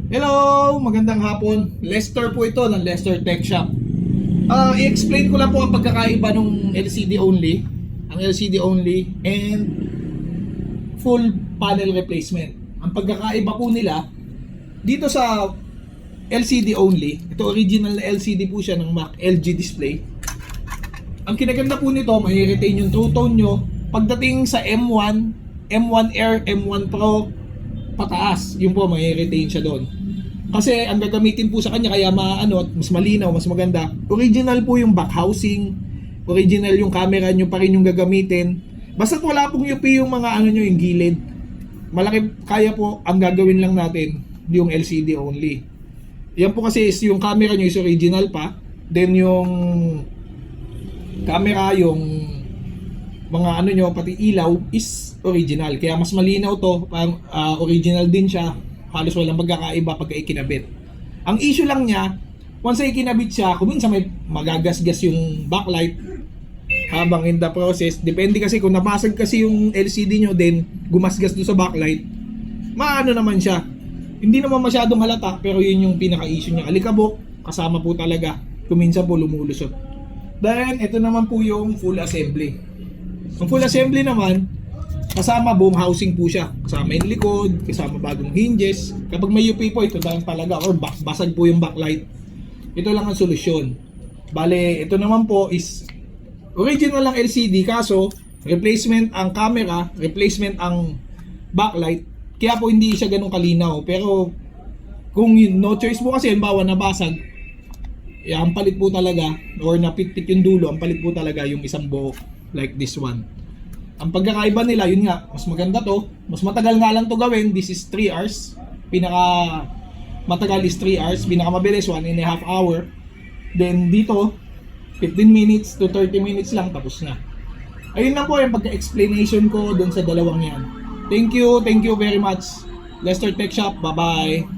Hello! Magandang hapon. Lester po ito ng Lester Tech Shop. I-explain ko lang po ang pagkakaiba ng LCD only, ang LCD only and full panel replacement. Ang pagkakaiba po nila dito sa LCD only, ito original na LCD po siya ng Mac LG display. Ang kinaganda po nito, may retain yung true tone nyo. Pagdating sa M1, M1 Air, M1 Pro, pataas, yun po, may retain siya doon. Kasi ang gagamitin po sa kanya kaya mas malinaw, mas maganda. Original po yung back housing, original yung camera nyo pa rin yung gagamitin. Basta wala pong UP yung mga nyo, yung gilid. Malaki kaya po, ang gagawin lang natin yung LCD only. Yan po kasi is yung camera nyo is original pa. Then yung camera, yung mga nyo, pati ilaw is original. Kaya mas malinaw to, parang original din siya. Halos walang magkakaiba pagka ikinabit. Ang issue lang niya, once ay ikinabit siya, kung minsan may magagasgas yung backlight habang in the process. Depende kasi kung napasag kasi yung LCD nyo, then gumasgas doon sa backlight, maano naman siya. Hindi naman masyadong halata, pero yun yung pinaka-issue niya. Alikabok, kasama po talaga. Kung minsan po lumulusot. Then, ito naman po yung full assembly. Ang full assembly naman, kasama buong housing po siya. Kasama yung likod, kasama bagong hinges. Kapag may UP po, ito lang talaga. Or basag po yung backlight. Ito lang ang solusyon. Bale, ito naman po is original lang LCD. Kaso, replacement ang camera, replacement ang backlight. Kaya po hindi siya ganun kalinaw. Pero, kung no choice po kasi, halimbawa nabasag, ang palit po talaga, or napitpit yung dulo, ang palit po talaga yung isang buhok. Like this one. Ang pagkakaiba nila, yun nga, mas maganda to. Mas matagal nga lang to gawin. This is 3 hours. Pinaka matagal is 3 hours. Pinaka mabilis, 1.5 hour. Then dito, 15 minutes to 30 minutes lang, tapos na. Ayun lang po yung pagka-explanation ko dun sa dalawang yan. Thank you very much. Lester Tech Shop, bye-bye.